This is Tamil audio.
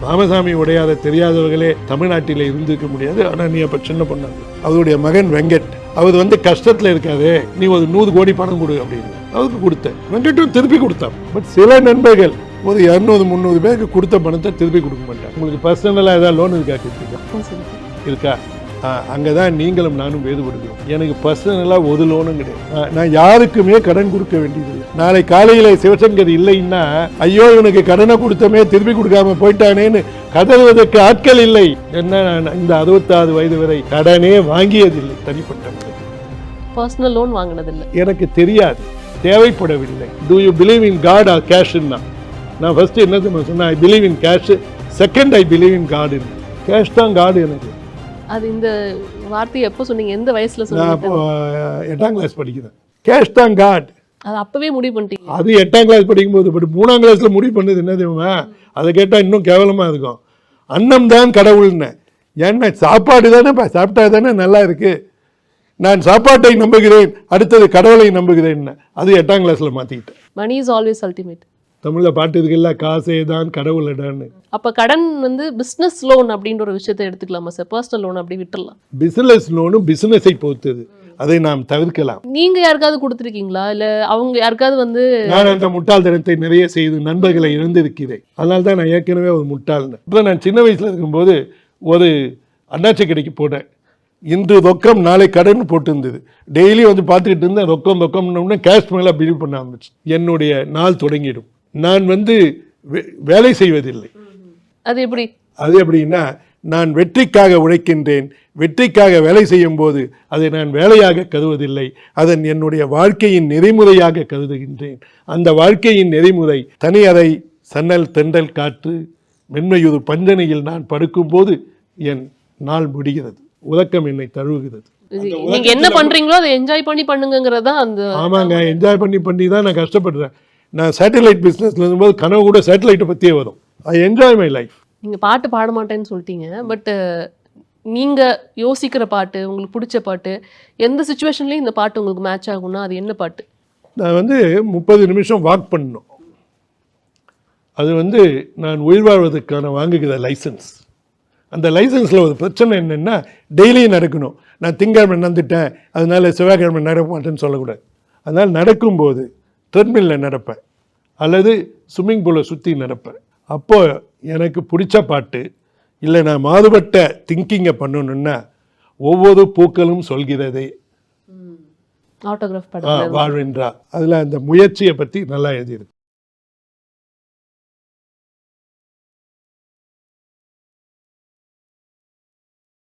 ராமசாமி உடையாத தெரியாதவர்களே தமிழ்நாட்டில் இருந்திருக்க முடியாது. ஆனால் நீ அப்போ சின்ன பொண்ணாது. அவருடைய மகன் வெங்கட், அவர் கஷ்டத்தில் இருக்காது, நீ ஒரு 100 கோடி பணம் கொடு அப்படின்னு அவருக்கு கொடுத்தேன். வெங்கட்டும் திருப்பி கொடுத்தான். பட் சில நண்பர்கள் ஒரு 200-300 பேருக்கு கொடுத்த பணத்தை திருப்பி கொடுக்க மாட்டாங்க. உங்களுக்கு பர்சனலாக ஏதாவது லோன் இருக்கா? அங்கே தான் நீங்களும் நானும் வேறுபடுகிறோம். எனக்கு பர்சனலாக ஒரு லோனும் கிடையாது. நான் யாருக்குமே கடன் கொடுக்க வேண்டியதில்லை. நாளை காலையில் சிவசங்கர் இல்லைன்னா ஐயோ இவனுக்கு கடனை கொடுத்தமே திருப்பி கொடுக்காம போயிட்டானேன்னு கதறுவதற்கு ஆட்கள் இல்லை. என்ன இந்த 66 வயது வரை கடனே வாங்கியதில்லை. தனிப்பட்ட பர்சனல் லோன் வாங்கினதில்லை. எனக்கு தெரியாது, தேவைப்படவில்லை. Do you believe in God or cash நான் ஃபர்ஸ்ட் என்ன சொன்னேன், I believe in cash, second I believe in காடுன்னு. கேஷ் தான் காடு எனக்கு. அது இந்த வார்த்தையை எப்போ சொன்னீங்க, எந்த வயசுல சொன்னீங்க? நான் 8ஆம் கிளாஸ் படிக்கிறேன். கேஷ் தான் காட். அது அப்பவே முடிவு பண்ணிட்டீங்க? அது 8ஆம் கிளாஸ் படிக்கும்போது. பட் 3ஆம் கிளாஸ்ல முடிவு பண்ணது என்ன தெரியுமா? அதை கேட்டால் இன்னும் கேவலமா இருக்கும். அன்னம் தான் கடவுள்னு. ஏன்னா சாப்பாடு தானே சாப்பிட்டா தானே நல்லா இருக்கு. நான் சாப்பாட்டை நம்புகிறேன், அடுத்தது கடவுளை நம்புகிறேன். அது 8ஆம் கிளாஸ்ல மாத்திக்கிட்டேன். Money is always ultimate. தமிழ்ல பாட்டு இருக்குல்ல, காசே தான் கடவுளடான்னு. அப்ப கடன் பிசினஸ் லோன் அப்படின்ற ஒரு விஷயத்தை எடுத்துக்கலாமா சார்? பர்சனல் லோன் அப்படி விட்டுறலாம். பிசினஸ் லோனும் பிசினஸை பொறுத்தது, அதை நாம் தவிர்க்கலாம். நீங்க யாருக்காவது கொடுத்துருக்கீங்களா, இல்ல அவங்க யாருக்காவது? நான் அந்த முட்டாள்தனத்தை நிறைய செய்து நண்பர்களை இழந்திருக்கிறேன். அதனால தான் நான் ஏற்கனவே ஒரு முட்டாள்னு. இப்போ நான் சின்ன வயசுல இருக்கும்போது ஒரு அண்ணாச்சி கடைக்கு போனேன். இன்று ரொக்கம் நாளை கடன் போட்டு இருந்தது. டெய்லி பார்த்துக்கிட்டு இருந்தேன். ரொக்கம்னு கேஷ் மேலே பிலீவ் பண்ண ஆரம்பிச்சு. என்னுடைய நாள் தொடங்கிடும். நான் வேலை செய்வதில்லை. அது எப்படி? அது எப்படின்னா, நான் வெற்றிக்காக உழைக்கின்றேன். வெற்றிக்காக வேலை செய்யும் போது அதை நான் வேலையாக கருதுவதில்லை. அதன் என்னுடைய வாழ்க்கையின் நெறிமுறையாக கருதுகின்றேன். அந்த வாழ்க்கையின் நெறிமுறை தனி அறை, சன்னல், தென்றல் காற்று, மென்மையுறு பஞ்சனையில் நான் படுக்கும் போது என் நாள் முடிகிறது. உறக்கம் என்னை தழுவுகிறது. நீங்க என்ன பண்றீங்களோ அதை என்ஜாய் பண்ணி பண்ணுங்கிறதா அந்த. ஆமாங்க, என்ஜாய் பண்ணி தான் நான் கஷ்டப்படுறேன். நான் சேட்டலைட் பிஸ்னஸ்ல இருக்கும்போது கனவு கூட சேட்டலைட்டை பற்றியே வரும். I enjoy my life. நீங்கள் பாட்டு பாட மாட்டேன்னு சொல்லிட்டீங்க. பட் நீங்கள் யோசிக்கிற பாட்டு, உங்களுக்கு பிடிச்ச பாட்டு, எந்த சுச்சுவேஷன்லேயும் இந்த பாட்டு உங்களுக்கு மேட்ச் ஆகும்னா அது என்ன பாட்டு? நான் 30 நிமிஷம் வாக் பண்ணணும். அது நான் உயிர் வாழ்வதற்கான வாங்குகிற லைசன்ஸ். அந்த லைசன்ஸில் ஒரு பிரச்சனை என்னென்னா, டெய்லியும் நடக்கணும். நான் திங்கக்கிழமை நடந்துட்டேன், அதனால செவ்வாய்க்கிழமை நடக்க மாட்டேன்னு சொல்லக்கூடாது. அதனால் நடக்கும்போது ட்ரெட்மில்லில் நடப்பேன் அல்லது ஸ்விம்மிங் பூலை சுற்றி நடப்பேன். அப்போ எனக்கு பிடிச்ச பாட்டு இல்லை, நான் மாறுபட்ட திங்கிங்கை பண்ணணுன்னா ஒவ்வொரு பூக்களும் சொல்கிறதே ஆட்டோகிராஃப் வாழ்வென்றா. அதில் அந்த முயற்சியை பற்றி நல்லா எழுதியிருக்கு.